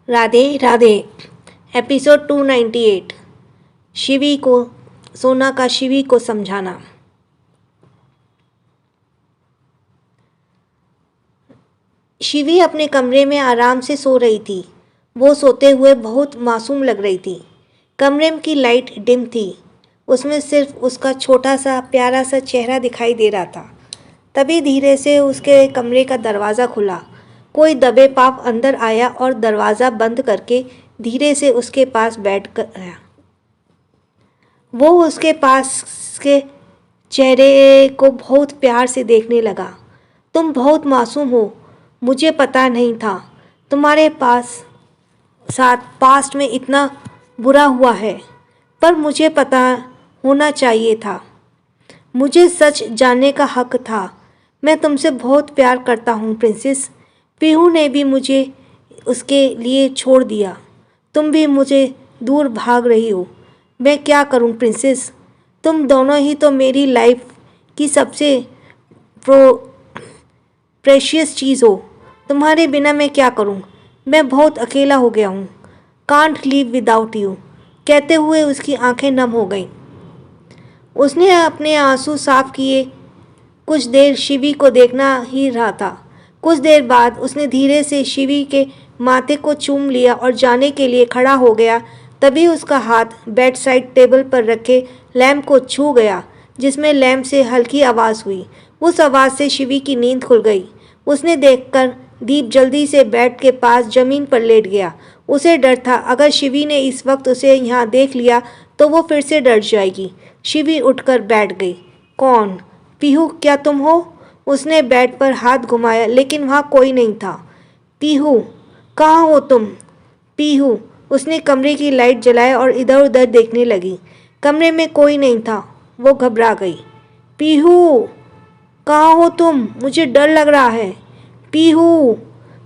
Radhe Radhe. Episode 298। Shivi को सोना का शिवी को समझाना। शिवी अपने कमरे में आराम से सो रही थी। वो सोते हुए बहुत मासूम लग रही थी। कमरे की लाइट डिम थी। उसमें सिर्फ उसका छोटा सा प्यारा सा चेहरा दिखाई दे रहा था। तभी धीरे से उसके कमरे का दरवाज़ा खुला। कोई दबे पाँव अंदर आया और दरवाज़ा बंद करके धीरे से उसके पास बैठ गया। वो उसके पास के चेहरे को बहुत प्यार से देखने लगा। तुम बहुत मासूम हो। मुझे पता नहीं था तुम्हारे साथ पास्ट में इतना बुरा हुआ है, पर मुझे पता होना चाहिए था। मुझे सच जानने का हक था। मैं तुमसे बहुत प्यार करता हूँ प्रिंसेस। पीहू ने भी मुझे उसके लिए छोड़ दिया। तुम भी मुझे दूर भाग रही हो। मैं क्या करूँ प्रिंसेस? तुम दोनों ही तो मेरी लाइफ की सबसे प्रेशियस चीज़ हो। तुम्हारे बिना मैं क्या करूँ? मैं बहुत अकेला हो गया हूँ। Can't live without you. कहते हुए उसकी आंखें नम हो गईं। उसने अपने आंसू साफ किए। कुछ देर शिवी को देखना ही रहा था। कुछ देर बाद उसने धीरे से शिवी के माथे को चूम लिया और जाने के लिए खड़ा हो गया। तभी उसका हाथ बेड साइड टेबल पर रखे लैंप को छू गया, जिसमें लैंप से हल्की आवाज़ हुई। उस आवाज़ से शिवी की नींद खुल गई। उसने देखकर दीप जल्दी से बेड के पास ज़मीन पर लेट गया। उसे डर था अगर शिवी ने इस वक्त उसे यहाँ देख लिया तो वो फिर से डर जाएगी। शिवी उठकर बैठ गई। कौन? पीहू, क्या तुम हो? उसने बेड पर हाथ घुमाया लेकिन वहाँ कोई नहीं था। पीहू, कहाँ हो तुम? पीहू। उसने कमरे की लाइट जलाया और इधर उधर देखने लगी। कमरे में कोई नहीं था। वो घबरा गई। पीहू, कहाँ हो तुम? मुझे डर लग रहा है। पीहू।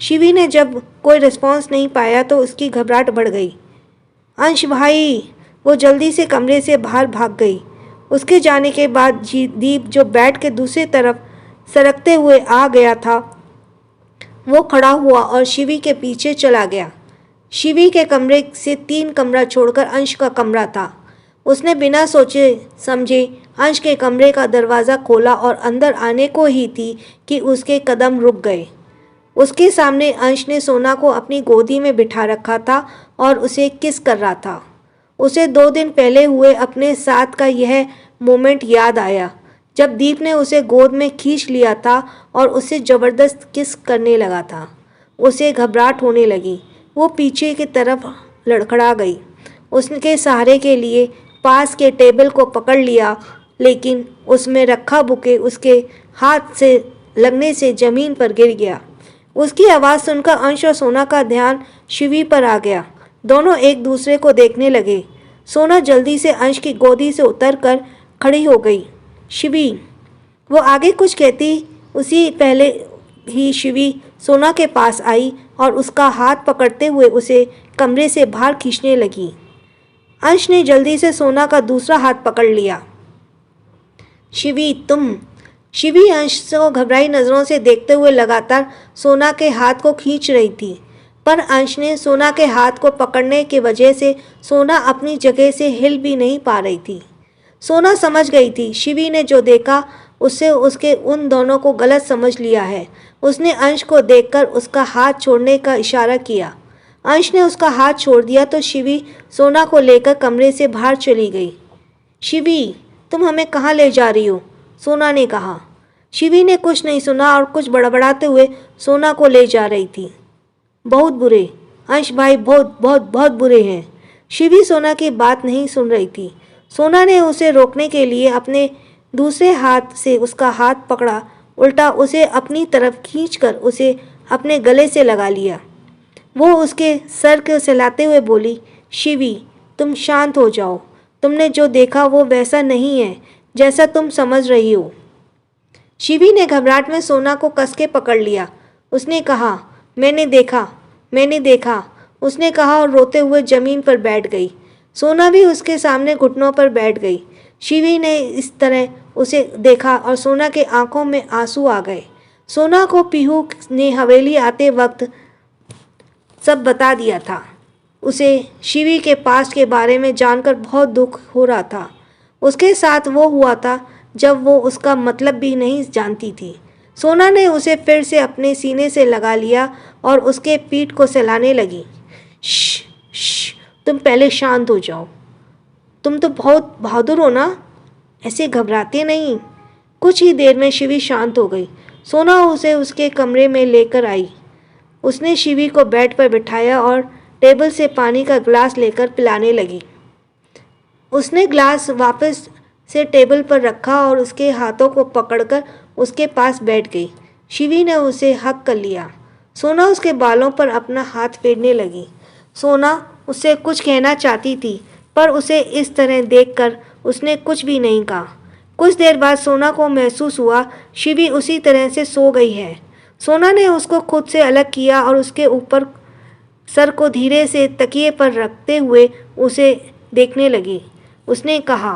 शिवी ने जब कोई रिस्पॉन्स नहीं पाया तो उसकी घबराहट बढ़ गई। अंश भाई। वो जल्दी से कमरे से बाहर भाग गई। उसके जाने के बाद दीप, जो बेड के दूसरी तरफ सरकते हुए आ गया था, वो खड़ा हुआ और शिवी के पीछे चला गया। शिवी के कमरे से 3 कमरा छोड़कर अंश का कमरा था। उसने बिना सोचे समझे अंश के कमरे का दरवाज़ा खोला और अंदर आने को ही थी कि उसके कदम रुक गए। उसके सामने अंश ने सोना को अपनी गोदी में बिठा रखा था और उसे किस कर रहा था। उसे 2 दिन पहले हुए अपने साथ का यह मोमेंट याद आया, जब दीप ने उसे गोद में खींच लिया था और उसे ज़बरदस्त किस करने लगा था। उसे घबराहट होने लगी। वो पीछे की तरफ लड़खड़ा गई। उसके सहारे के लिए पास के टेबल को पकड़ लिया, लेकिन उसमें रखा बुके उसके हाथ से लगने से ज़मीन पर गिर गया। उसकी आवाज़ सुनकर अंश और सोना का ध्यान शिवी पर आ गया। दोनों एक दूसरे को देखने लगे। सोना जल्दी से अंश की गोदी से उतरकर खड़ी हो गई। शिवी। वो आगे कुछ कहती उसी पहले ही शिवी सोना के पास आई और उसका हाथ पकड़ते हुए उसे कमरे से बाहर खींचने लगी। अंश ने जल्दी से सोना का दूसरा हाथ पकड़ लिया। शिवी, तुम। शिवी अंश को घबराई नज़रों से देखते हुए लगातार सोना के हाथ को खींच रही थी, पर अंश ने सोना के हाथ को पकड़ने की वजह से सोना अपनी जगह से हिल भी नहीं पा रही थी। सोना समझ गई थी शिवी ने जो देखा उससे उसके उन दोनों को गलत समझ लिया है। उसने अंश को देखकर उसका हाथ छोड़ने का इशारा किया। अंश ने उसका हाथ छोड़ दिया तो शिवी सोना को लेकर कमरे से बाहर चली गई। शिवी, तुम हमें कहाँ ले जा रही हो? सोना ने कहा। शिवी ने कुछ नहीं सुना और कुछ बड़बड़ाते हुए सोना को ले जा रही थी। बहुत बुरे। अंश भाई बहुत बहुत बहुत बुरे हैं। शिवी सोना की बात नहीं सुन रही थी। सोना ने उसे रोकने के लिए अपने दूसरे हाथ से उसका हाथ पकड़ा, उल्टा उसे अपनी तरफ खींचकर उसे अपने गले से लगा लिया। वो उसके सर को सहलाते हुए बोली, शिवी, तुम शांत हो जाओ। तुमने जो देखा वो वैसा नहीं है जैसा तुम समझ रही हो। शिवी ने घबराहट में सोना को कस के पकड़ लिया। उसने कहा, मैंने देखा, मैंने देखा। उसने कहा और रोते हुए ज़मीन पर बैठ गई। सोना भी उसके सामने घुटनों पर बैठ गई। शिवी ने इस तरह उसे देखा और सोना के आंखों में आंसू आ गए। सोना को पीहू ने हवेली आते वक्त सब बता दिया था। उसे शिवी के पास्ट के बारे में जानकर बहुत दुख हो रहा था। उसके साथ वो हुआ था जब वो उसका मतलब भी नहीं जानती थी। सोना ने उसे फिर से अपने सीने से लगा लिया और उसके पीठ को सहलाने लगी। श्श, तुम पहले शांत हो जाओ। तुम तो बहुत बहादुर हो ना, ऐसे घबराते नहीं। कुछ ही देर में शिवी शांत हो गई। सोना उसे उसके कमरे में लेकर आई। उसने शिवी को बेड पर बिठाया और टेबल से पानी का ग्लास लेकर पिलाने लगी। उसने ग्लास वापस से टेबल पर रखा और उसके हाथों को पकड़कर उसके पास बैठ गई। शिवी ने उसे हक कर लिया। सोना उसके बालों पर अपना हाथ फेरने लगी। सोना उससे कुछ कहना चाहती थी, पर उसे इस तरह देखकर उसने कुछ भी नहीं कहा। कुछ देर बाद सोना को महसूस हुआ शिवी उसी तरह से सो गई है। सोना ने उसको खुद से अलग किया और उसके ऊपर सर को धीरे से तकिए पर रखते हुए उसे देखने लगी। उसने कहा,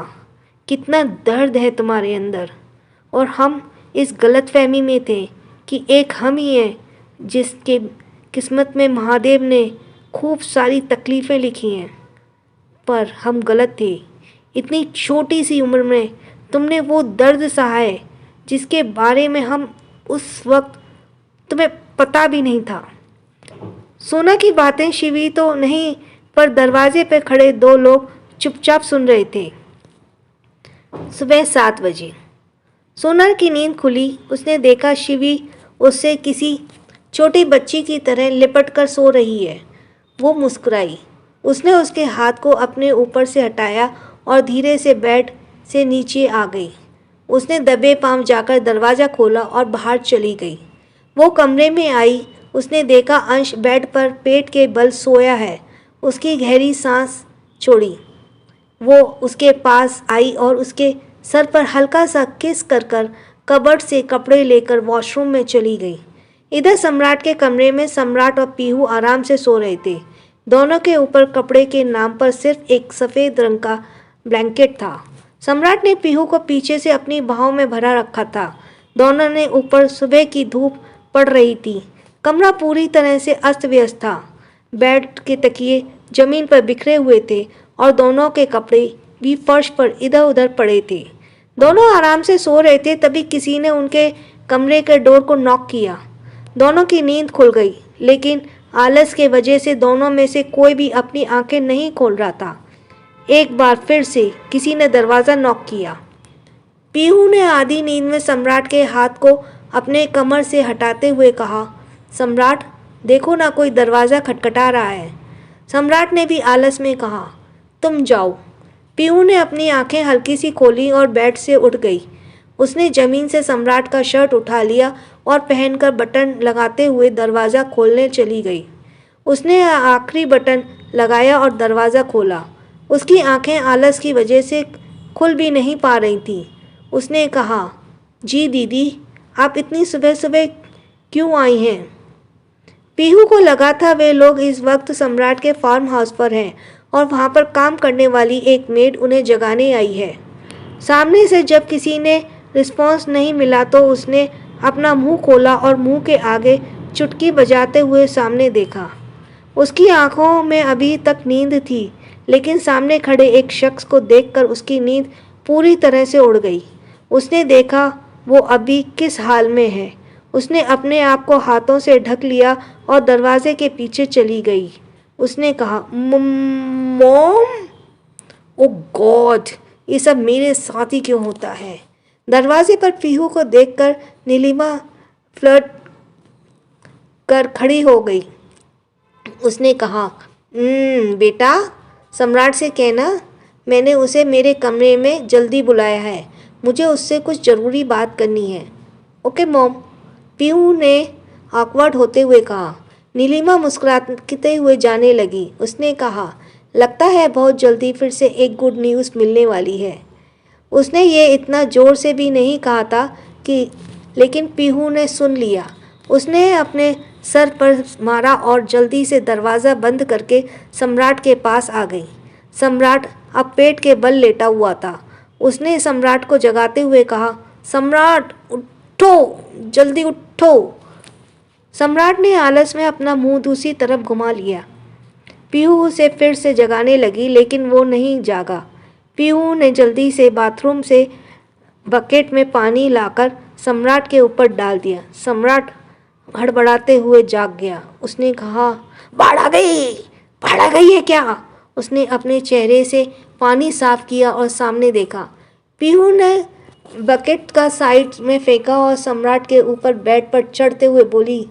कितना दर्द है तुम्हारे अंदर, और हम इस गलतफहमी में थे कि एक हम ही हैं जिसके किस्मत में महादेव ने खूब सारी तकलीफ़ें लिखी हैं। पर हम गलत थे। इतनी छोटी सी उम्र में तुमने वो दर्द सहा है जिसके बारे में हम उस वक्त तुम्हें पता भी नहीं था। सोना की बातें शिवी तो नहीं, पर दरवाजे पर खड़े दो लोग चुपचाप सुन रहे थे। सुबह 7 बजे सोना की नींद खुली। उसने देखा शिवी उससे किसी छोटी बच्ची की तरह लिपट कर सो रही है। वो मुस्कुराई। उसने उसके हाथ को अपने ऊपर से हटाया और धीरे से बेड से नीचे आ गई। उसने दबे पांव जाकर दरवाज़ा खोला और बाहर चली गई। वो कमरे में आई। उसने देखा अंश बेड पर पेट के बल सोया है। उसकी गहरी सांस छोड़ी। वो उसके पास आई और उसके सर पर हल्का सा किस कर कर कबर्ड से कपड़े लेकर वॉशरूम में चली गई। इधर सम्राट के कमरे में सम्राट और पीहू आराम से सो रहे थे। दोनों के ऊपर कपड़े के नाम पर सिर्फ एक सफ़ेद रंग का ब्लैंकेट था। सम्राट ने पीहू को पीछे से अपनी बाहों में भरा रखा था। दोनों ने ऊपर सुबह की धूप पड़ रही थी। कमरा पूरी तरह से अस्त व्यस्त था। बेड के तकिए जमीन पर बिखरे हुए थे और दोनों के कपड़े भी फर्श पर इधर उधर पड़े थे। दोनों आराम से सो रहे थे, तभी किसी ने उनके कमरे के डोर को नॉक किया। दोनों की नींद खुल गई, लेकिन आलस के वजह से दोनों में से कोई भी अपनी आंखें नहीं खोल रहा था। एक बार फिर से किसी ने दरवाज़ा नॉक किया। पीहू ने आधी नींद में सम्राट के हाथ को अपने कमर से हटाते हुए कहा, सम्राट देखो ना, कोई दरवाज़ा खटखटा रहा है। सम्राट ने भी आलस में कहा, तुम जाओ। पीहू ने अपनी आंखें हल्की सी खोली और बेड से उठ गई। उसने ज़मीन से सम्राट का शर्ट उठा लिया और पहनकर बटन लगाते हुए दरवाज़ा खोलने चली गई। उसने आखिरी बटन लगाया और दरवाज़ा खोला। उसकी आंखें आलस की वजह से खुल भी नहीं पा रही थीं। उसने कहा, जी दीदी, आप इतनी सुबह सुबह क्यों आई हैं? पीहू को लगा था वे लोग इस वक्त सम्राट के फार्म हाउस पर हैं और वहाँ पर काम करने वाली एक मेड उन्हें जगाने आई है। सामने से जब किसी ने रिस्पॉन्स नहीं मिला तो उसने अपना मुंह खोला और मुंह के आगे चुटकी बजाते हुए सामने देखा। उसकी आंखों में अभी तक नींद थी, लेकिन सामने खड़े एक शख्स को देखकर उसकी नींद पूरी तरह से उड़ गई। उसने देखा वो अभी किस हाल में है। उसने अपने आप को हाथों से ढक लिया और दरवाजे के पीछे चली गई। उसने कहा, मॉम, ओ गॉड, ये सब मेरे साथ ही क्यों होता है? दरवाजे पर पीहू को देखकर नीलिमा फ्लर्ट कर खड़ी हो गई। उसने कहा, बेटा, सम्राट से कहना मैंने उसे मेरे कमरे में जल्दी बुलाया है। मुझे उससे कुछ ज़रूरी बात करनी है। ओके मॉम, पीहू ने ऑकवर्ड होते हुए कहा। नीलिमा मुस्कुराते हुए जाने लगी। उसने कहा, लगता है बहुत जल्दी फिर से एक गुड न्यूज़ मिलने वाली है। उसने ये इतना ज़ोर से भी नहीं कहा था कि, लेकिन पीहू ने सुन लिया। उसने अपने सर पर मारा और जल्दी से दरवाज़ा बंद करके सम्राट के पास आ गई। सम्राट अब पेट के बल लेटा हुआ था। उसने सम्राट को जगाते हुए कहा, सम्राट उठो, जल्दी उठो। सम्राट ने आलस में अपना मुंह दूसरी तरफ घुमा लिया। पीहू उसे फिर से जगाने लगी, लेकिन वो नहीं जागा। पीहू ने जल्दी से बाथरूम से बकेट में पानी लाकर सम्राट के ऊपर डाल दिया। सम्राट हड़बड़ाते हुए जाग गया। उसने कहा, बाढ़ आ गई, बाढ़ आ गई है क्या? उसने अपने चेहरे से पानी साफ किया और सामने देखा। पीहू ने बकेट का साइड में फेंका और सम्राट के ऊपर बेड पर चढ़ते हुए बोली,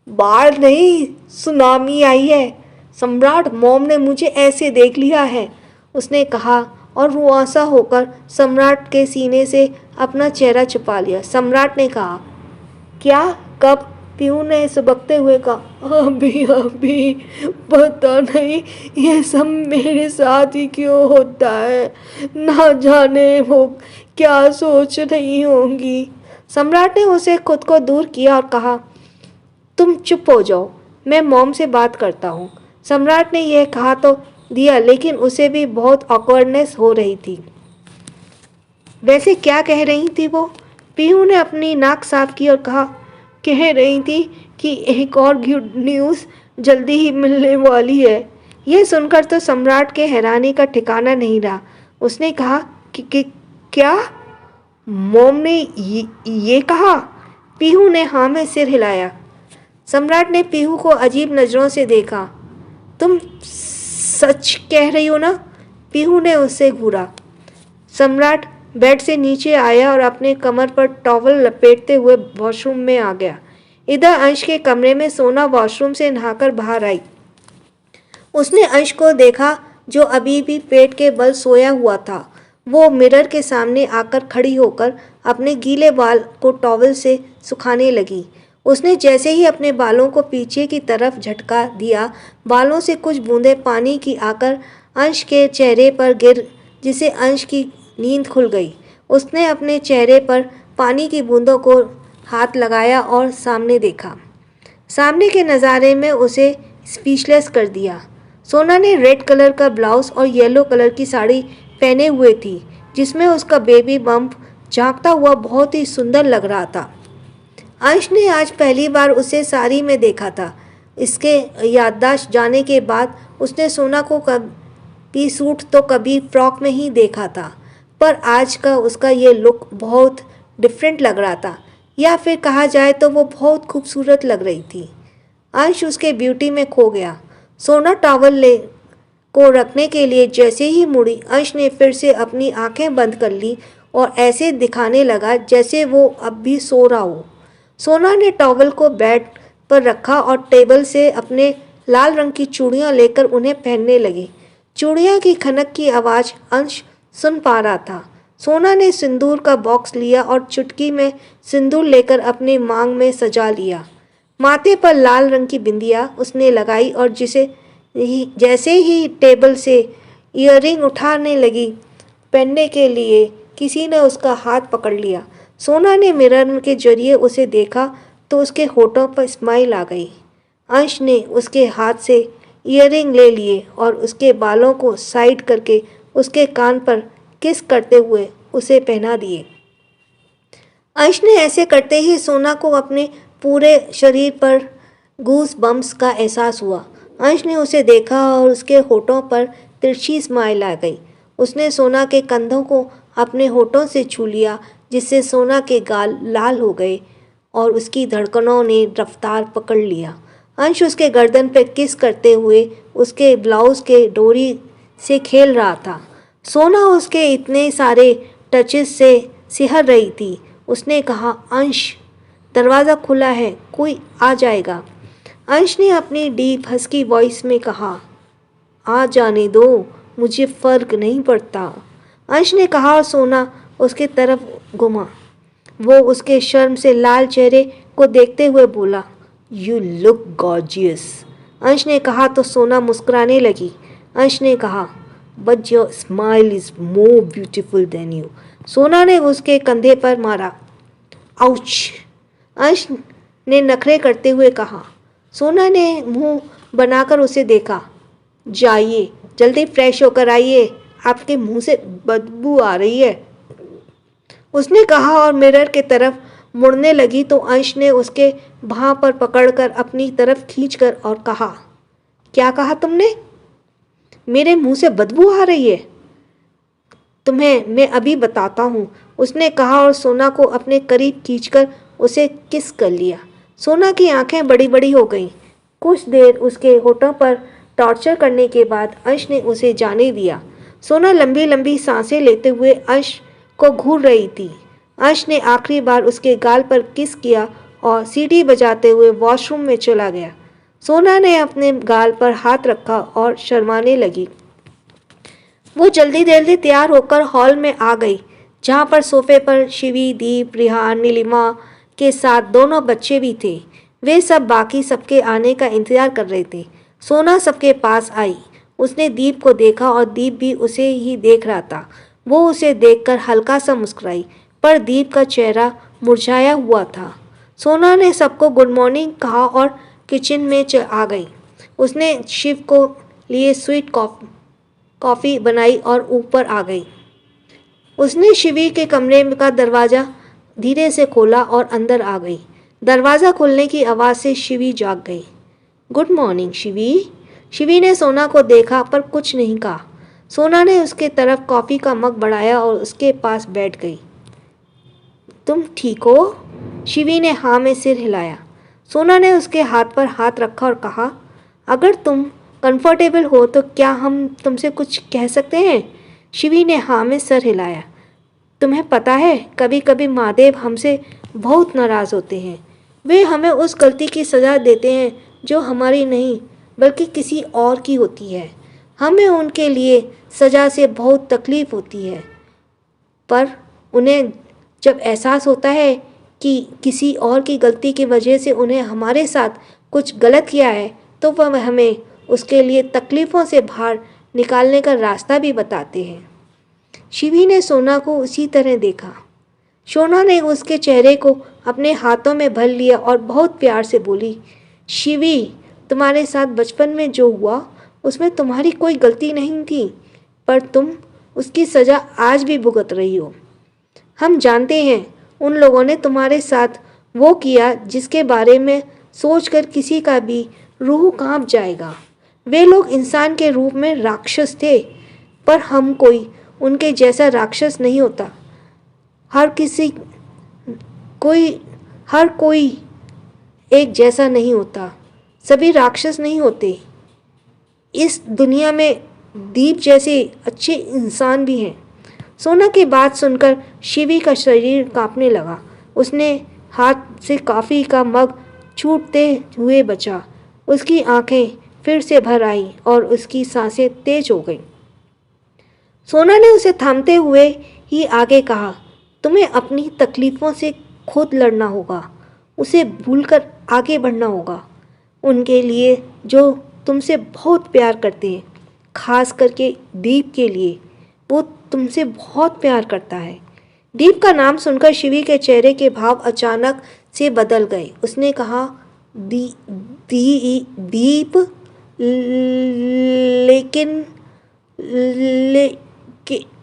बाढ़ नहीं, सुनामी आई है। सम्राट, मॉम ने मुझे ऐसे देख लिया है, उसने कहा और रुआंसा होकर सम्राट के सीने से अपना चेहरा छुपा लिया। सम्राट ने कहा, क्या, कब? पीहू ने सुबकते हुए कहा, अभी पता नहीं, ये सब मेरे साथ ही क्यों होता है, ना जाने वो क्या सोच रही होंगी। सम्राट ने उसे खुद को दूर किया और कहा, तुम चुप हो जाओ, मैं मॉम से बात करता हूँ। सम्राट ने यह कहा तो दिया, लेकिन उसे भी बहुत ऑकवर्डनेस हो रही थी। वैसे क्या कह रही थी वो? पीहू ने अपनी नाक साफ की और कहा, कह रही थी कि एक और गुड न्यूज़ जल्दी ही मिलने वाली है। यह सुनकर तो सम्राट के हैरानी का ठिकाना नहीं रहा। उसने कहा कि क्या? मॉम ने ये कहा? पीहू ने हाँ में सिर हिलाया। सम्राट ने पीहू को अजीब नज़रों से देखा। तुम सच कह रही हो ना? पीहू ने उससे घूरा। सम्राट बेड से नीचे आया और अपने कमर पर टॉवल लपेटते हुए वॉशरूम में आ गया। इधर अंश के कमरे में सोना वॉशरूम से नहाकर बाहर आई। उसने अंश को देखा जो अभी भी पेट के बल सोया हुआ था। वो मिरर के सामने आकर खड़ी होकर अपने गीले बाल को टॉवल से सुखाने लगी। उसने जैसे ही अपने बालों को पीछे की तरफ झटका दिया, बालों से कुछ बूंदें पानी की आकर अंश के चेहरे पर गिर, जिसे अंश की नींद खुल गई। उसने अपने चेहरे पर पानी की बूंदों को हाथ लगाया और सामने देखा। सामने के नज़ारे में उसे स्पीचलेस कर दिया। सोना ने रेड कलर का ब्लाउज और येलो कलर की साड़ी पहने हुए थी, जिसमें उसका बेबी बम्प झांकता हुआ बहुत ही सुंदर लग रहा था। अंश ने आज पहली बार उसे साड़ी में देखा था। इसके याददाश्त जाने के बाद उसने सोना को कभी सूट तो कभी फ्रॉक में ही देखा था, पर आज का उसका ये लुक बहुत डिफरेंट लग रहा था, या फिर कहा जाए तो वो बहुत खूबसूरत लग रही थी। अंश उसके ब्यूटी में खो गया। सोना टॉवल को रखने के लिए जैसे ही मुड़ी, अंश ने फिर से अपनी आंखें बंद कर ली और ऐसे दिखाने लगा जैसे वो अब भी सो रहा हो। सोना ने टॉवल को बेड पर रखा और टेबल से अपने लाल रंग की चूड़ियां लेकर उन्हें पहनने लगी। चूड़ियां की खनक की आवाज़ अंश सुन पा रहा था। सोना ने सिंदूर का बॉक्स लिया और चुटकी में सिंदूर लेकर अपने मांग में सजा लिया। माथे पर लाल रंग की बिंदिया उसने लगाई और जैसे ही टेबल से ईयरिंग उठाने लगी पहनने के लिए, किसी ने उसका हाथ पकड़ लिया। सोना ने मिरर के जरिए उसे देखा तो उसके होठों पर स्माइल आ गई। अंश ने उसके हाथ से ईयरिंग ले लिए और उसके बालों को साइड करके उसके कान पर किस करते हुए उसे पहना दिए। अंश ने ऐसे करते ही सोना को अपने पूरे शरीर पर गूस बम्प्स का एहसास हुआ। अंश ने उसे देखा और उसके होठों पर तिरछी स्माइल आ गई। उसने सोना के कंधों को अपने होठों से छू लिया, जिससे सोना के गाल लाल हो गए और उसकी धड़कनों ने रफ्तार पकड़ लिया। अंश उसके गर्दन पर किस करते हुए उसके ब्लाउज के डोरी से खेल रहा था। सोना उसके इतने सारे टचेस से सिहर रही थी। उसने कहा, अंश, दरवाज़ा खुला है, कोई आ जाएगा। अंश ने अपनी डीप हस्की वॉइस में कहा, आ जाने दो, मुझे फ़र्क नहीं पड़ता। अंश ने कहा और सोना उसके तरफ घुमा। वो उसके शर्म से लाल चेहरे को देखते हुए बोला, यू लुक गॉर्जियस। अंश ने कहा तो सोना मुस्कुराने लगी। अंश ने कहा, but your smile is more beautiful then you. सोना ने उसके कंधे पर मारा। आउच! अंश ने नखरे करते हुए कहा। सोना ने मुंह बनाकर उसे देखा। जाइए, जल्दी फ्रेश होकर आइए, आपके मुंह से बदबू आ रही है, उसने कहा और मिरर के तरफ मुड़ने लगी तो अंश ने उसके बाह पर पकड़कर अपनी तरफ खींचकर और कहा, क्या कहा तुमने? मेरे मुंह से बदबू आ रही है। तुम्हें मैं अभी बताता हूँ, उसने कहा और सोना को अपने करीब खींचकर उसे किस कर लिया। सोना की आंखें बड़ी बड़ी हो गईं। कुछ देर उसके होठों पर टॉर्चर करने के बाद अंश ने उसे जाने दिया। सोना लंबी लंबी सांसें लेते हुए अंश को घूर रही थी। अंश ने आखिरी बार उसके गाल पर किस किया और सीटी बजाते हुए वॉशरूम में चला गया। सोना ने अपने गाल पर हाथ रखा और शर्माने लगी। वो जल्दी जल्दी तैयार होकर हॉल में आ गई, जहाँ पर सोफे पर शिवी, दीप, रिहान, नीलिमा के साथ दोनों बच्चे भी थे। वे सब बाकी सबके आने का इंतजार कर रहे थे। सोना सबके पास आई। उसने दीप को देखा और दीप भी उसे ही देख रहा था। वो उसे देखकर हल्का सा मुस्कुराई, पर दीप का चेहरा मुरझाया हुआ था। सोना ने सबको गुड मॉर्निंग कहा और किचन में आ गई। उसने शिव को लिए स्वीट कॉफ़ी बनाई और ऊपर आ गई। उसने शिवी के कमरे का दरवाज़ा धीरे से खोला और अंदर आ गई। दरवाज़ा खुलने की आवाज़ से शिवी जाग गई। Good morning Shivi. शिवी ने सोना को देखा पर कुछ नहीं कहा। सोना ने उसके तरफ कॉफ़ी का मग बढ़ाया और उसके पास बैठ गई। तुम ठीक हो? शिवी ने हाँ में सिर हिलाया। सोना ने उसके हाथ पर हाथ रखा और कहा, अगर तुम कंफर्टेबल हो तो क्या हम तुमसे कुछ कह सकते हैं? शिवी ने हाँ में सर हिलाया। तुम्हें पता है, कभी कभी महादेव हमसे बहुत नाराज़ होते हैं। वे हमें उस गलती की सज़ा देते हैं जो हमारी नहीं बल्कि किसी और की होती है। हमें उनके लिए सज़ा से बहुत तकलीफ़ होती है, पर उन्हें जब एहसास होता है कि किसी और की गलती की वजह से उन्हें हमारे साथ कुछ गलत किया है, तो वह हमें उसके लिए तकलीफ़ों से बाहर निकालने का रास्ता भी बताते हैं। शिवी ने सोना को उसी तरह देखा। सोना ने उसके चेहरे को अपने हाथों में भर लिया और बहुत प्यार से बोली, शिवी, तुम्हारे साथ बचपन में जो हुआ उसमें तुम्हारी कोई गलती नहीं थी, पर तुम उसकी सज़ा आज भी भुगत रही हो। हम जानते हैं उन लोगों ने तुम्हारे साथ वो किया जिसके बारे में सोचकर किसी का भी रूह कांप जाएगा। वे लोग इंसान के रूप में राक्षस थे, पर हम कोई उनके जैसा राक्षस नहीं होता। हर कोई एक जैसा नहीं होता। सभी राक्षस नहीं होते। इस दुनिया में दीप जैसे अच्छे इंसान भी हैं। सोना की बात सुनकर शिवी का शरीर कांपने लगा। उसने हाथ से कॉफ़ी का मग छूटते हुए बचा। उसकी आंखें फिर से भर आईं और उसकी सांसें तेज हो गईं। सोना ने उसे थामते हुए ही आगे कहा, तुम्हें अपनी तकलीफ़ों से खुद लड़ना होगा, उसे भूलकर आगे बढ़ना होगा। उनके लिए जो तुमसे बहुत प्यार करते हैं, खास करके दीप के लिए, वो तुमसे बहुत प्यार करता है। दीप का नाम सुनकर शिवी के चेहरे के भाव अचानक से बदल गए। उसने कहा, दीप,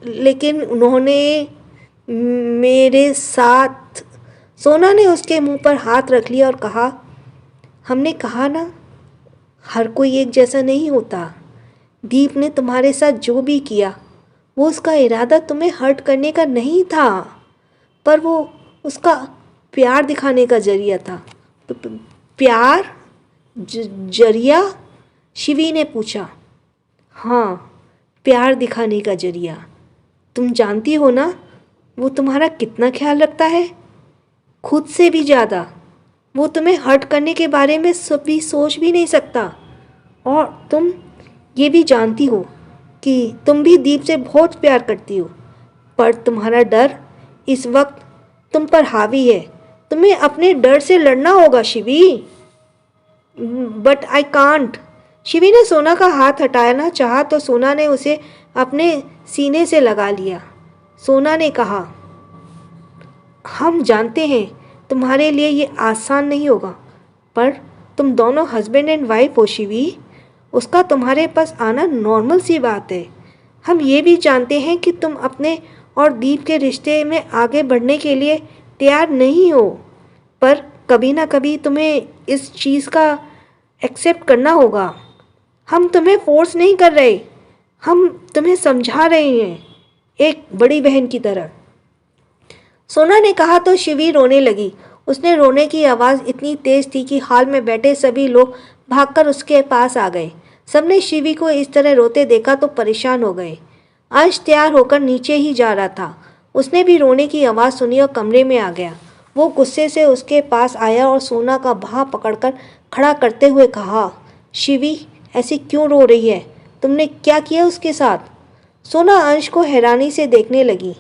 लेकिन उन्होंने मेरे साथ। सोना ने उसके मुंह पर हाथ रख लिया और कहा, हमने कहा ना, हर कोई एक जैसा नहीं होता। दीप ने तुम्हारे साथ जो भी किया वो उसका इरादा तुम्हें हर्ट करने का नहीं था, पर वो उसका प्यार दिखाने का जरिया था। प्यार जरिया? शिवी ने पूछा। हाँ, प्यार दिखाने का जरिया। तुम जानती हो ना वो तुम्हारा कितना ख्याल रखता है, खुद से भी ज़्यादा। वो तुम्हें हर्ट करने के बारे में कभी सोच भी नहीं सकता। और तुम ये भी जानती हो कि तुम भी दीप से बहुत प्यार करती हो, पर तुम्हारा डर इस वक्त तुम पर हावी है। तुम्हें अपने डर से लड़ना होगा Shivi. But I can't. Shivi ने सोना का हाथ हटाना चाहा तो सोना ने उसे अपने सीने से लगा लिया। सोना ने कहा, हम जानते हैं तुम्हारे लिए ये आसान नहीं होगा, पर तुम दोनों हस्बैंड एंड वाइफ हो शिवी। उसका तुम्हारे पास आना नॉर्मल सी बात है। हम ये भी जानते हैं कि तुम अपने और दीप के रिश्ते में आगे बढ़ने के लिए तैयार नहीं हो, पर कभी ना कभी तुम्हें इस चीज़ का एक्सेप्ट करना होगा। हम तुम्हें फोर्स नहीं कर रहे, हम तुम्हें समझा रहे हैं, एक बड़ी बहन की तरह। सोना ने कहा तो शिवी रोने लगी। उसने रोने की आवाज़ इतनी तेज थी कि हॉल में बैठे सभी लोग भागकर उसके पास आ गए। सबने शिवी को इस तरह रोते देखा तो परेशान हो गए। अंश तैयार होकर नीचे ही जा रहा था। उसने भी रोने की आवाज़ सुनी और कमरे में आ गया। वो गुस्से से उसके पास आया और सोना का बाँह पकड़कर खड़ा करते हुए कहा, शिवी ऐसे क्यों रो रही है? तुमने क्या किया उसके साथ? सोना अंश को हैरानी से देखने लगी।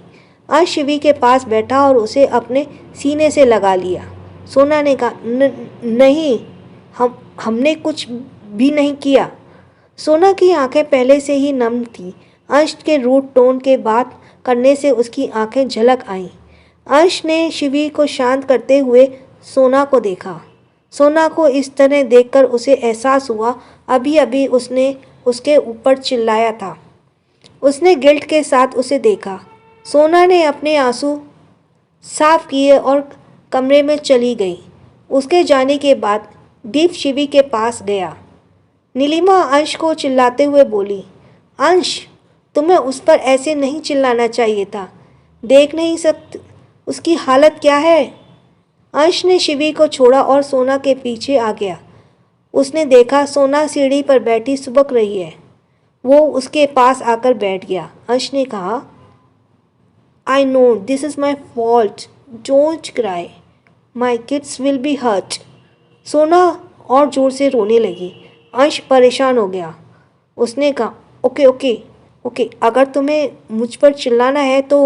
अंश शिवी के पास बैठा और उसे अपने सीने से लगा लिया। सोना ने कहा, नहीं, हमने कुछ भी नहीं किया। सोना की आंखें पहले से ही नम थीं। अंश के रूट टोन के बात करने से उसकी आंखें झलक आईं। अंश ने शिवी को शांत करते हुए सोना को देखा। सोना को इस तरह देखकर उसे एहसास हुआ अभी अभी उसने उसके ऊपर चिल्लाया था। उसने गिल्ट के साथ उसे देखा। सोना ने अपने आंसू साफ किए और कमरे में चली गई। उसके जाने के बाद दीप शिवी के पास गया। नीलिमा अंश को चिल्लाते हुए बोली, अंश, तुम्हें उस पर ऐसे नहीं चिल्लाना चाहिए था। देख नहीं सकते उसकी हालत क्या है? अंश ने शिवी को छोड़ा और सोना के पीछे आ गया। उसने देखा सोना सीढ़ी पर बैठी सुबक रही है। वो उसके पास आकर बैठ गया। अंश ने कहा, I know this is my fault, don't cry, my kids will be hurt. सोना और ज़ोर से रोने लगी। अंश परेशान हो गया। उसने कहा, ओके ओके ओके, अगर तुम्हें मुझ पर चिल्लाना है तो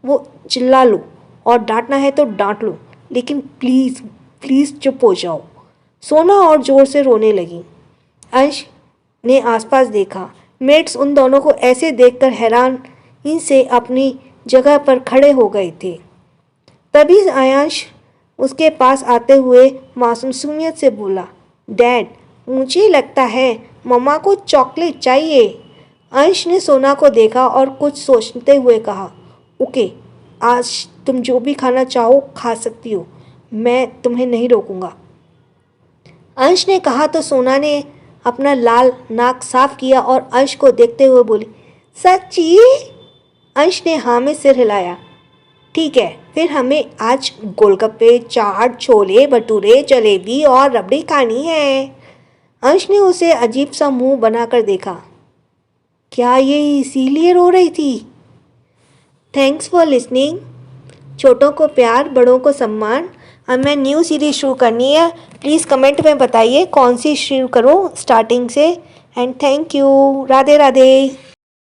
वो चिल्ला लो और डांटना है तो डांट लो, लेकिन प्लीज़ प्लीज़ चुप हो जाओ। सोना और ज़ोर से रोने लगी। अंश ने आसपास देखा। मेट्स उन दोनों को ऐसे देखकर हैरानी से अपनी जगह पर खड़े हो गए थे। तभी आयांश उसके पास आते हुए मासूमियत से बोला, डैड, मुझे लगता है मम्मा को चॉकलेट चाहिए। अंश ने सोना को देखा और कुछ सोचते हुए कहा, ओके, आज तुम जो भी खाना चाहो खा सकती हो, मैं तुम्हें नहीं रोकूंगा। अंश ने कहा तो सोना ने अपना लाल नाक साफ किया और अंश को देखते हुए बोली, सच्ची? अंश ने हाँ में सिर हिलाया। ठीक है, फिर हमें आज गोलगप्पे, चाट, छोले भटूरे, जलेबी और रबड़ी खानी है। अंश ने उसे अजीब सा मुंह बनाकर देखा। क्या ये इसीलिए रो रही थी? Thanks for listening. छोटों को प्यार, बड़ों को सम्मान। अब मैं न्यू सीरीज शुरू करनी है। प्लीज़ कमेंट में बताइए कौन सी शुरू करूँ स्टार्टिंग से। And thank you. Radhe Radhe.